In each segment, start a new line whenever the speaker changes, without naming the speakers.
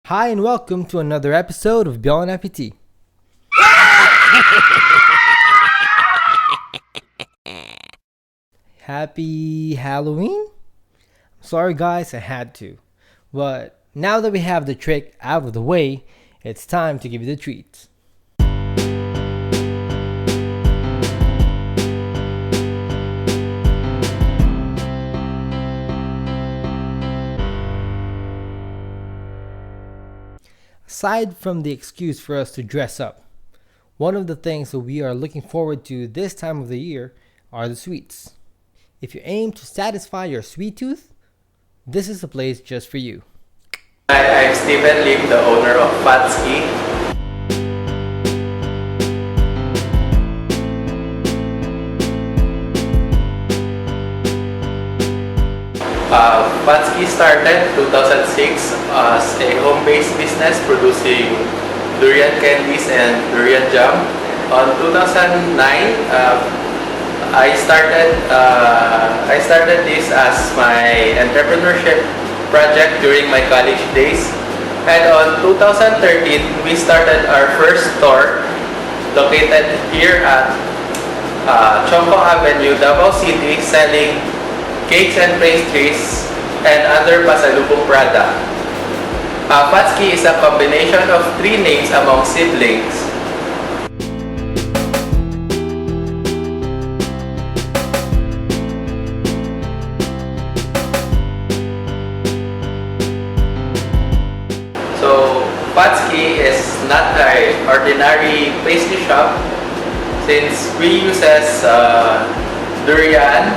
Hi and welcome to another episode of Bjorn Appetit. Happy Halloween? Sorry guys, I had to. But now that we have the trick out of the way, it's time to give you the treats. Aside from the excuse for us to dress up, one of the things that we are looking forward to this time of the year are the sweets. If you aim to satisfy your sweet tooth, this is the place just for you.
I'm Steven Lim, the owner of Fatsky. Fatsky started 2006 as a home-based business producing durian candies and durian jam. On 2009, I started this as my entrepreneurship project during my college days. And on 2013, we started our first store located here at Chongpong Avenue, Davao City, selling cakes and pastries and other pasalubong product. Fatsky is a combination of three names among siblings. So Fatsky is not an ordinary pastry shop since we uses durian,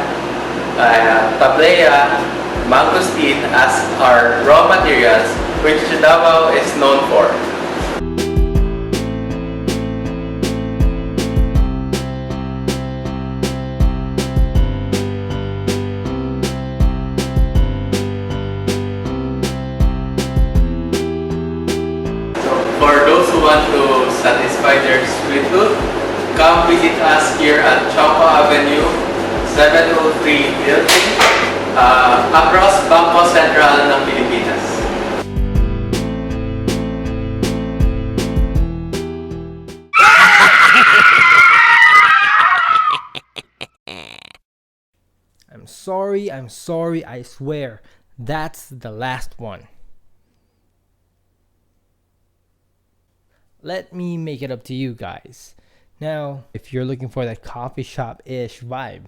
tablea, mangosteen as our raw materials, which Davao is known for. So for those who want to satisfy their sweet tooth, come visit us here at Chongpong Avenue, 703 building, across Bangko Central ng Pilipinas.
I'm sorry, I swear, that's the last one. Let me make it up to you guys. Now, if you're looking for that coffee shop-ish vibe,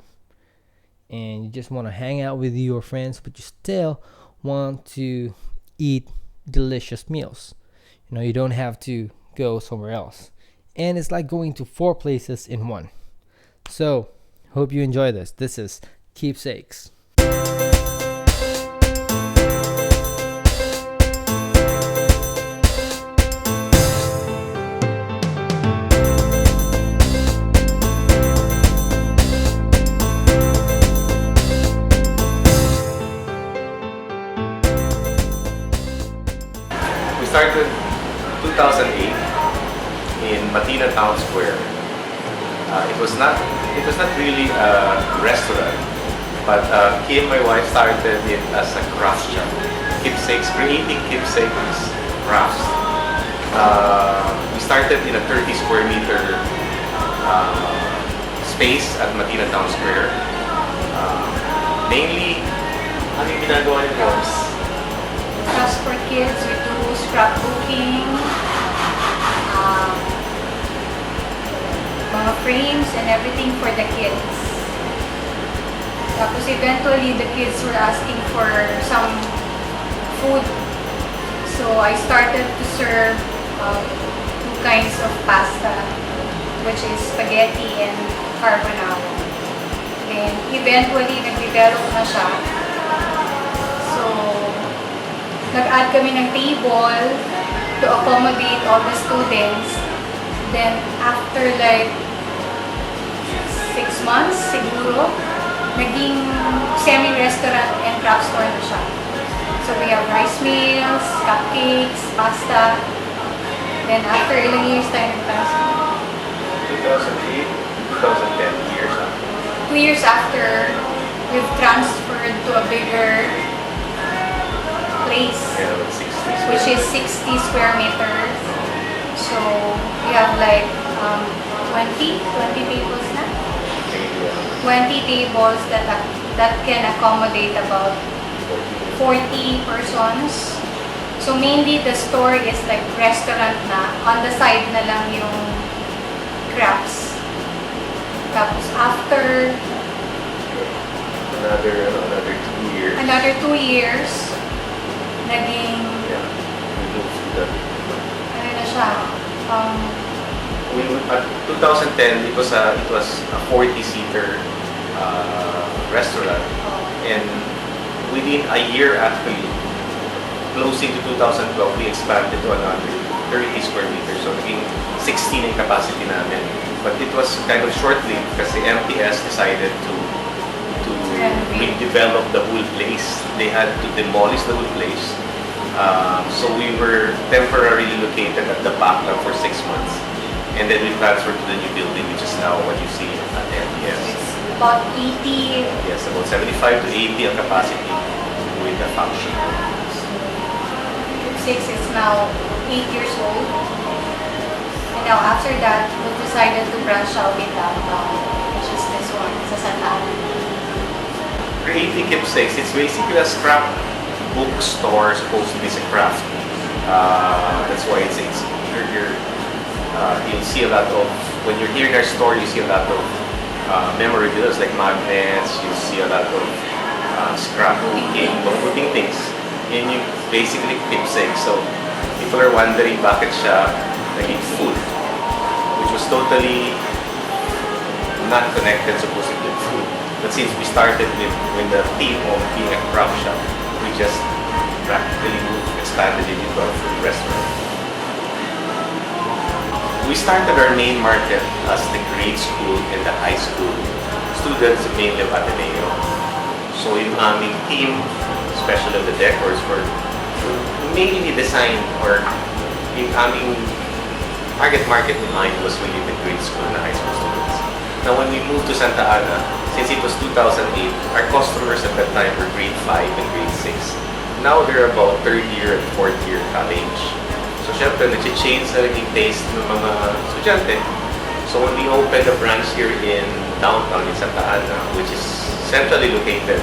and you just want to hang out with your friends, but you still want to eat delicious meals, you don't have to go somewhere else. And it's like going to 4 places in one. So, hope you enjoy this. This is Keepsakes.
We started 2008 in Matina Town Square. It was not really a restaurant, but Kim, my wife, started it as a craft shop. Keepsakes, creating keepsakes crafts. We started in a 30 square meter space at Matina Town Square. Mainly, ano yung ginagawa ni Moms?
Crafts for kids, we do scrapbooking, mga frames and everything for the kids. Tapos eventually the kids were asking for some food. So I started to serve 2 kinds of pasta, which is spaghetti and carbonara. And eventually nag-develop na siya. So nag-add kami ng table to accommodate all the students. Then after like 6 months siguro, naging semi-restaurant and craft store na siya. So we have rice meals, cupcakes, pasta. Then after ilang years tayo nag-transfer?
2008, 2010 years after.
2 years after, we've transferred to a bigger place.
Yeah, with 60
which is 60 square meters. So we have like 20 tables na? 20 tables that can accommodate about 40 persons. So mainly the store is like restaurant na. On the side na lang yung crafts. Tapos after
another 2 years.
Naging
We moved to the
ano na siya?
at 2010 it was a 40-seater restaurant, and within a year actually, closing to 2012, we expanded to another 30 square meters. So naging 16 yung capacity namin. But it was kind of short-lived kasi MTS decided to redevelop the whole place. They had to demolish the whole place. So we were temporarily located at the back now for 6 months. And then we transferred to the new building, which is now what you see at MTS.
It's about 80.
Yes, about 75 to 80 ang capacity with the function.
6 is now 8 years old. And now after that, we decided to branch out in downtown, which is this one, sa Santa Ana.
Creating keepsakes, it's basically a scrap bookstore supposed to be a craft. That's why you'll see a lot of, when you're here in our store, you see a lot of memorabilia like magnets, you see a lot of scrapbooking, putting things in yung basically keepsake. So people are wondering bakit siya naging food, which was totally not connected supposedly with food. But since we started with the theme of being a craft shop, we just practically expanded it into a food restaurant. We started our main market as the grade school and the high school students mainly of Ateneo. So yung aming team, especially of the decors, were mainly designed, or yung aming target market in mind was really the grade school and the high school students. Now when we moved to Santa Ana, since it was 2008, our customers at that time were grade 5 and grade 6. Now they're about 3rd year and 4th year college. So syempre, nag-change na naging taste ng mga estudyante. So when we opened a branch here in downtown in Santa Ana, which is centrally located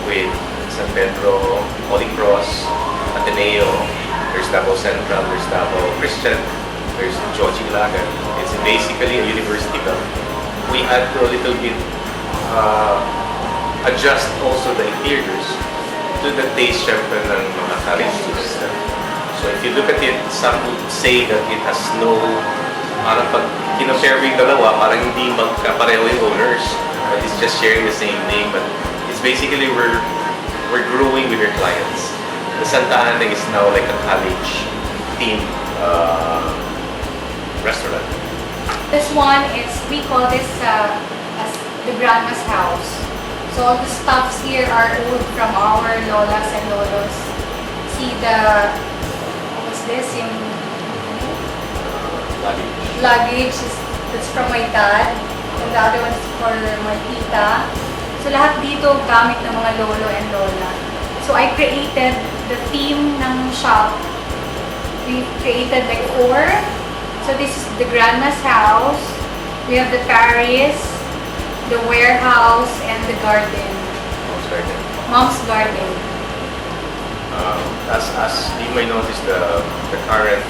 with San Pedro, Holy Cross, Ateneo, there's Davao Central, there's Davao Christian, there's Georgie Ilagan. It's basically a university belt. We had to a little bit adjust also the interiors to the taste syempre ng mga college students. So if you look at it, some would say that it has no, parang pag kinopare yung dalawa, parang hindi magkapareho yung owners, but it's just sharing the same name. But it's basically we're growing with our clients. The Santa Ana is now like a college themed restaurant.
This one is, we call this as the grandma's house. So all the stuffs here are old from our lolas and lolos. See the, what's this? Yung luggage that's from my dad. And the other one is for my tita. So lahat dito gamit ng mga lolo and lola. So I created the theme ng shop. We created like 4. So this is the grandma's house. We have the Paris, the warehouse, and the garden.
Mom's garden.
Mom's garden.
As you may notice, the current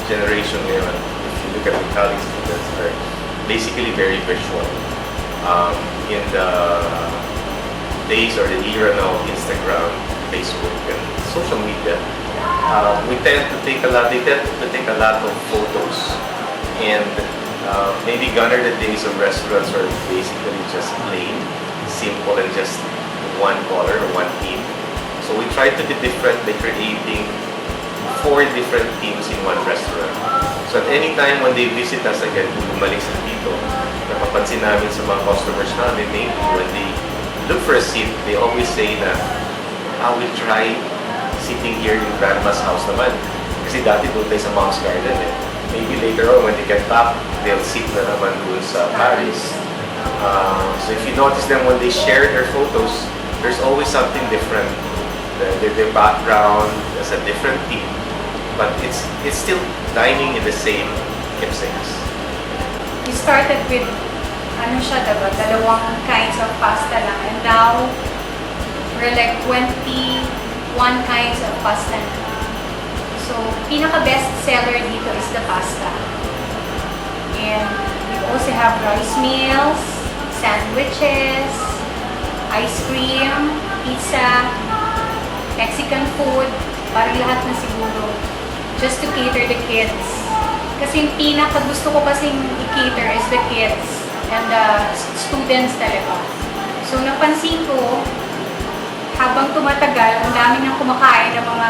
generation ngayon, if you look at the college students, are basically very visual. In the days or the era now of Instagram, Facebook, and social media, we tend to take a lot of photos, and maybe gone are the days of restaurants where basically just plain, simple, and just one color or one theme. So we try to be different by creating 4 different themes in one restaurant. So at any time when they visit us again, kung bumalik sila dito, napapansin namin sa mga customers namin, maybe when they look for a seat, they always say na, I will try sitting here in grandma's house naman. Kasi dati doon tayo sa Mom's Garden eh. Maybe later on when they get back, they'll sit na naman doon sa Paris. So if you notice them when they share their photos, there's always something different their background as a different team, but it's still dining in the same keepsakes.
We started with, ano siya, diba? Dalawang kinds of pasta lang. And now, we're like 21 kinds of pasta na. So, pinaka-best seller dito is the pasta. And we also have rice meals, sandwiches, ice cream, pizza, Mexican food, parang lahat na siguro. Just to cater the kids. Kasi yung pinaka-gusto ko kasing i-cater is the kids and the students talaga. So, napansin ko, habang tumatagal, ang dami nang kumakain ng mga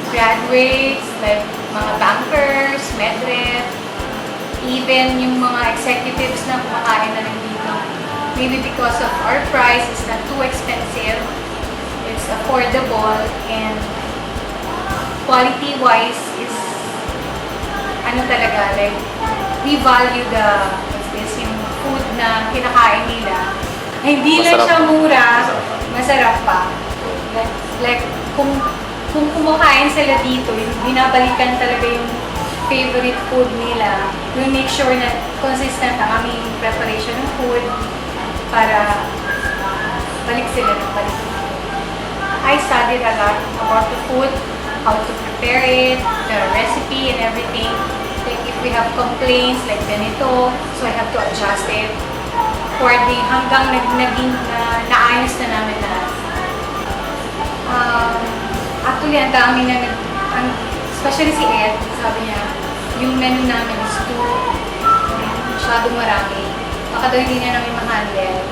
graduates, like mga bankers, medret, even yung mga executives na kumakain na rin dito. Maybe because of our price, it's not too expensive, it's affordable, and quality-wise is ano talaga, like we value yung food na kinakain nila. Hindi lang siya mura, masarap pa. Like kung kumakain sila dito, binabalikan talaga yung favorite food nila. We make sure na consistent ang aming preparation ng food para balik sila ng balik. I studied a lot about the food, how to prepare it, the recipe and everything. Like if we have complaints like ganito, so I have to adjust it according hanggang naging naayos na namin lahat. Actually, ang dami na especially si Ed, sabi niya, yung menu namin is masyadong marami. Baka daw hindi niya namin ma-handle.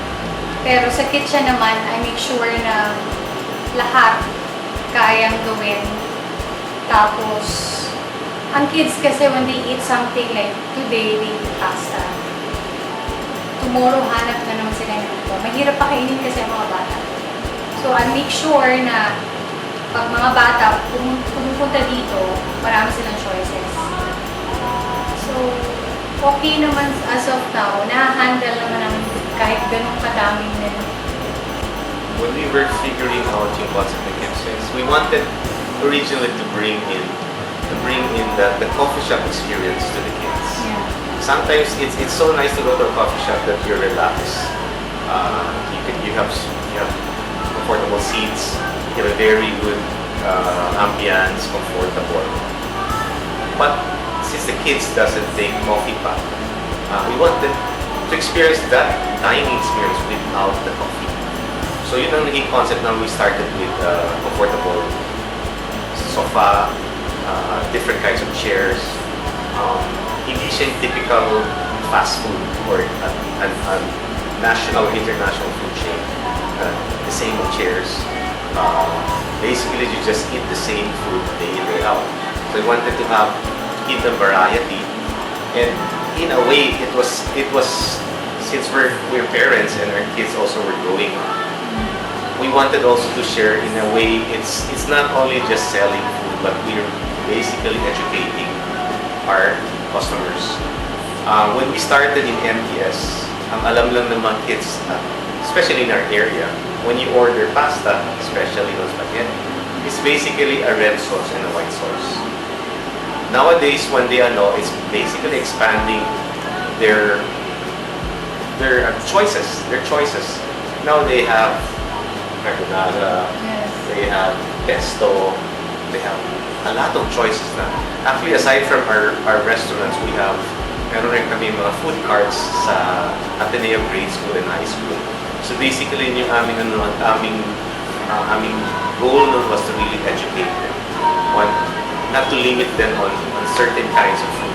Pero sa kitchen naman, I make sure na lahat kayang gawin. Tapos, ang kids kasi when they eat something like today, they eat pasta. Tomorrow, hanap na naman sila ng ito. Mahirap pa kainin kasi ang mga bata. So, I make sure na pag mga bata pumupunta dito, marami silang choices. So, okay naman as of now, na-handle naman namin kahit ganun kadaming menu.
When we were figuring out yung concept of keepsakes, we wanted originally to bring in the coffee shop experience to the kids.
Yeah.
Sometimes it's so nice to go to a coffee shop that you're relaxed. You have comfortable seats. You have a very good ambience, comfortable. But since the kids doesn't take coffee pa, we wanted to experience that dining experience without the coffee. So yun ang naging concept na we started with comfortable sofa, different kinds of chairs. Hindi siya yung typical fast food or a national or international food chain. The same chairs. Basically, you just eat the same food day in, day out. So we wanted to give them variety, and in a way, it was since we're parents and our kids also were growing up. We wanted also to share in a way. It's not only just selling food, but we're basically educating our customers. When we started in MTS, ang alam lang ng mga kids, especially in our area, when you order pasta, especially those spaghetti, it's basically a red sauce and a white sauce. Nowadays, when they it's basically expanding their choices. Now they have carbonara,
Yes.
they have pesto, they have a lot of choices now. Actually, aside from our restaurants, meron rin kami mga food carts sa Ateneo Grade School and High School. So basically, yung aming goal nun was to really educate them. Not to limit them on certain kinds of food.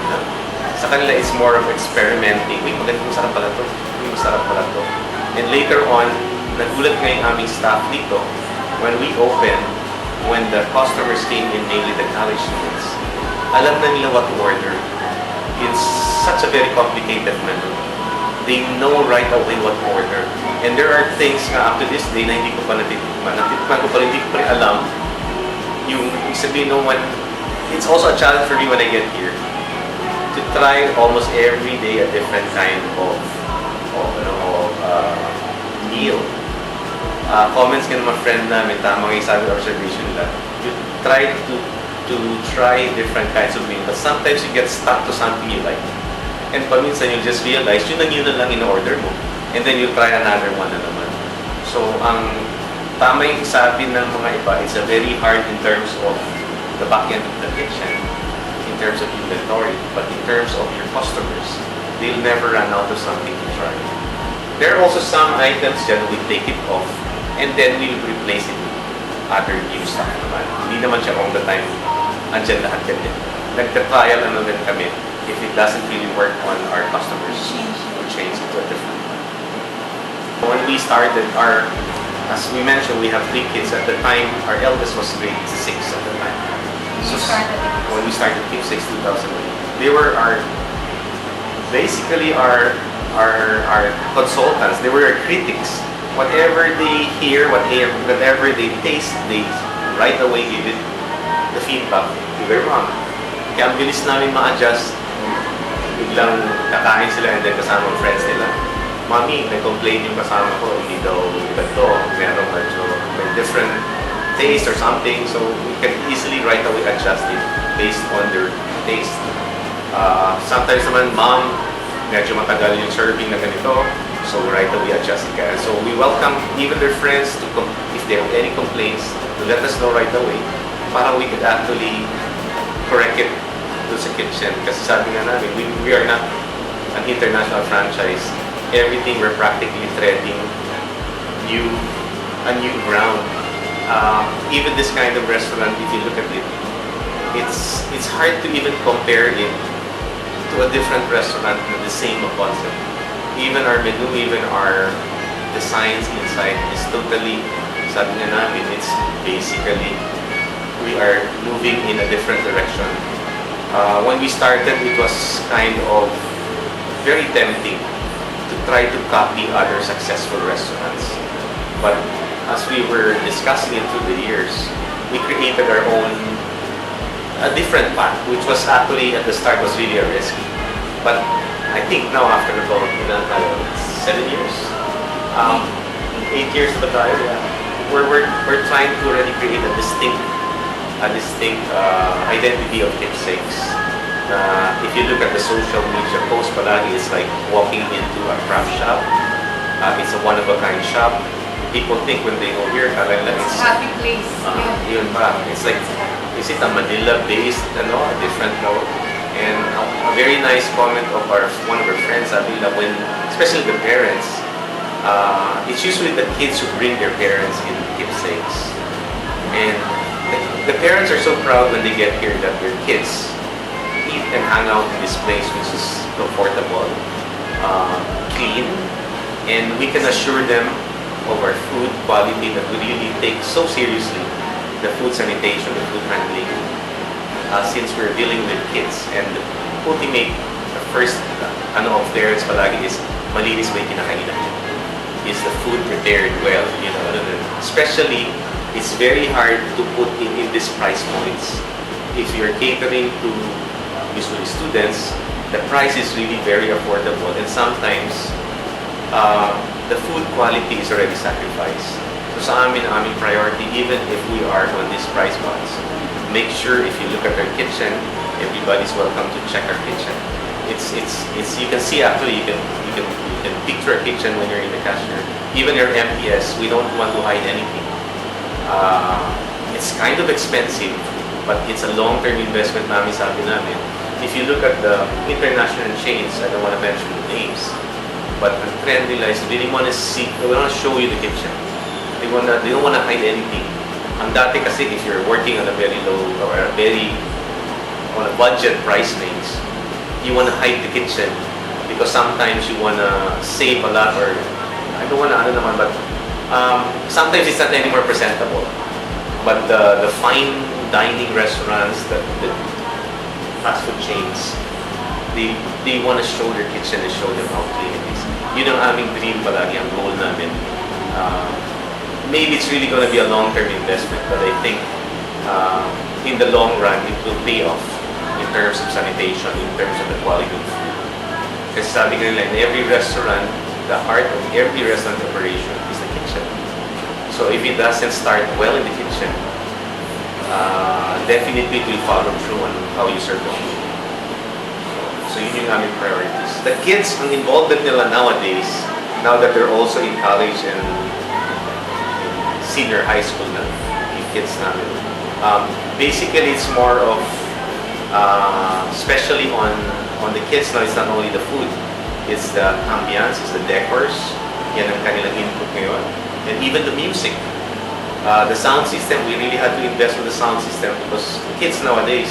Sa kanila, it's more of experimenting. Masarap pala to. And later on, nagulat nga yung aming staff dito when we opened, when the customers came in, mainly the college students, alam na nila what to order. It's such a very complicated menu. They know right away what to order. And there are things na up to this day na hindi ko pa natikman ko pa hindi ko pa rin alam. Yung sabihin no one, it's also a challenge for me when I get here to try almost every day a different kind of meal. comments nga ng mga friend namin, tama nga yung sabi observation nila, you try to try different kinds of meal, but sometimes you get stuck to something you like. And paminsan you just realize, yun na lang in-order mo. And then you try another one na naman. So, ang tama yung sabi ng mga iba, it's a very hard in terms of the back end of the kitchen, in terms of inventory, but in terms of your customers, they'll never run out of something to try. There are also some items that we take it off, and then we will replace it with other new stuff naman. Hindi naman siya all the time andyan lahat ganyan. Nagka-trial ano din kami. If it doesn't really work on our customers, we'll change it to a different one. When we started as we mentioned, we have 3 kids at the time. Our eldest was grade 6 at the time. So when we started Team 6 2008, they were basically our consultants. They were our critics. Whatever they hear, whatever they taste, they right away give it the feedback. You're wrong. Kaya ang bilis namin ma-adjust. Biglang kakain sila and then kasama ang friends nila. Mami, nag-complain yung kasama ko, hindi daw ganito. Meron medyo may different taste or something. So we can easily right away adjust it based on their taste. Sometimes naman, mom, medyo matagal yung serving na ganito. So right away adjust it. So we welcome even their friends to if they have any complaints, to let us know right away. Para we could actually correct it to sa kitchen. Kasi sabi nga namin, we are not an international franchise. Everything we're practically treading a new ground. Even this kind of restaurant, if you look at it, it's hard to even compare it to a different restaurant with the same concept. Even our menu, even our designs inside is totally, sabi nga namin, it's basically we are moving in a different direction. When we started, it was kind of very tempting to try to copy other successful restaurants. But as we were discussing it through the years, we created our own, a different path, which was actually at the start was really a risk. But I think now after about 7 years, 8 years of the trial, we're trying to really create a distinct identity of keepsakes. If you look at the social media post, palagi it's like walking into a craft shop. It's a one-of-a-kind shop. People think when they go here, it's
a happy place.
Yun pa. It's like, is it a Manila-based, a different note? And a very nice comment of one of our friends, Abila, when, especially the parents, it's usually the kids who bring their parents in keepsakes. And the parents are so proud when they get here that their kids eat and hang out in this place, which is comfortable, clean, and we can assure them of our food quality that we really take so seriously, the food sanitation, the food handling, since we're dealing with kids. And the ultimate, the first of parents palagi is malinis ba yung kinakainan? Is the food prepared well? Especially, it's very hard to put in these price points. If you're catering to usually students, the price is really very affordable, and sometimes the food quality is already sacrificed. So sa amin, ang aming priority, even if we are on these price points, make sure if you look at our kitchen, everybody's welcome to check our kitchen. It's you can see actually, you can picture a kitchen when you're in the cashier. Even your MPS, we don't want to hide anything. It's kind of expensive, but it's a long-term investment namin, sabi namin. If you look at the international chains, I don't want to mention the names, but the trend nila is they want to show you the kitchen. They don't want to hide anything. Ang dati kasi, if you're working on a very low or on a budget price range, you want to hide the kitchen because sometimes you want to save a lot, or I don't want to but sometimes it's not anymore presentable. But the fine dining restaurants, the fast food chains, they want to show their kitchen and show them how clean it is. Yun ang aming dream palagi, ang goal namin. Maybe it's really going to be a long-term investment, but I think in the long run, it will pay off in terms of sanitation, in terms of the quality of food. Kasi sabi nga nila, in every restaurant, the heart of every restaurant operation is the kitchen. So if it doesn't start well in the kitchen, definitely it will follow through on how you serve the food. So yun yung aming priorities. The kids, ang involvement nila nowadays, now that they're also in college and senior high school na, yung kids namin. Basically, it's more of, especially on the kids now, it's not only the food, it's the ambience, it's the decors, yan ang kanilang input ngayon, and even the music. The sound system, we really had to invest in the sound system because kids nowadays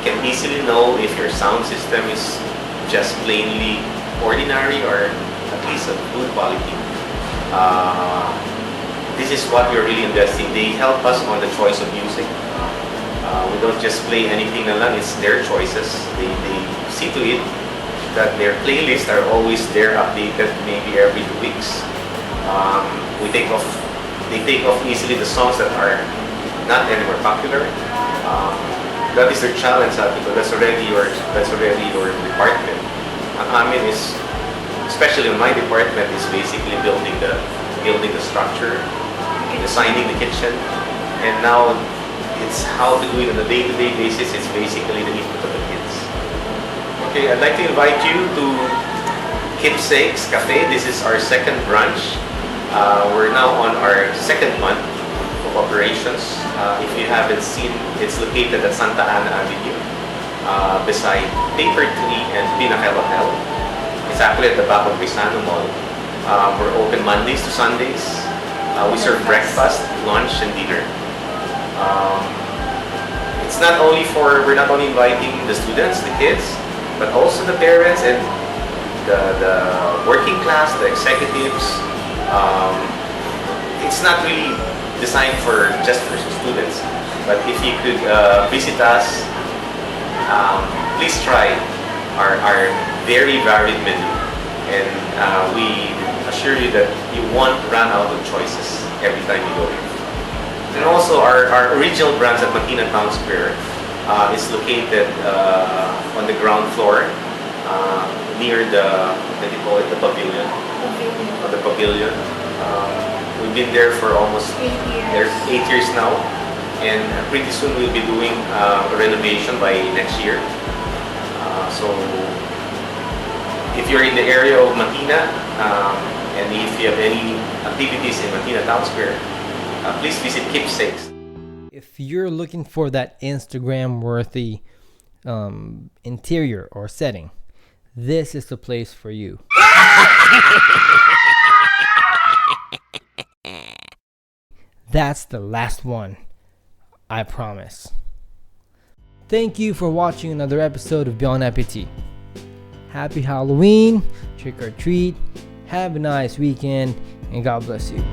can easily know if your sound system is just plainly ordinary or at least of good quality. This is what we're really investing. They help us on the choice of music. We don't just play anything na lang, it's their choices. They see to it that their playlists are always there, updated maybe every 2 weeks. They take off easily the songs that are not anymore popular. That is their challenge, because that's already your department. Ang amin is, especially in my department, is basically building the structure, designing the kitchen, and now it's how to do it on a day-to-day basis. It's basically the input of the kids. Okay, I'd like to invite you to Keepsakes Cafe. This is our second branch. We're now on our second month of operations. If you haven't seen, it's located at Santa Ana Avenue, beside Paper Tree and Pinnacle Hotel. It's actually at the back of Rizano Mall. We're open Mondays to Sundays. We serve breakfast, lunch, and dinner. We're not only inviting the students, the kids, but also the parents and the working class, the executives. It's not really designed just for students, but if you could visit us, please try our very varied menu, and we assure you that you won't run out of choices every time you go here. And also our original branch at Makina Town Square is located on the ground floor near the pavilion. The pavilion. We've been there for almost 8 years now, and pretty soon we'll be doing a renovation by next year. So if you're in the area of Makina, and if you have any activities in Makina Town Square, please visit Keepsakes.
If you're looking for that Instagram-worthy interior or setting, this is the place for you. That's the last one, I promise. Thank you for watching another episode of Bjorn Appetit. Happy Halloween, trick or treat, have a nice weekend, and God bless you.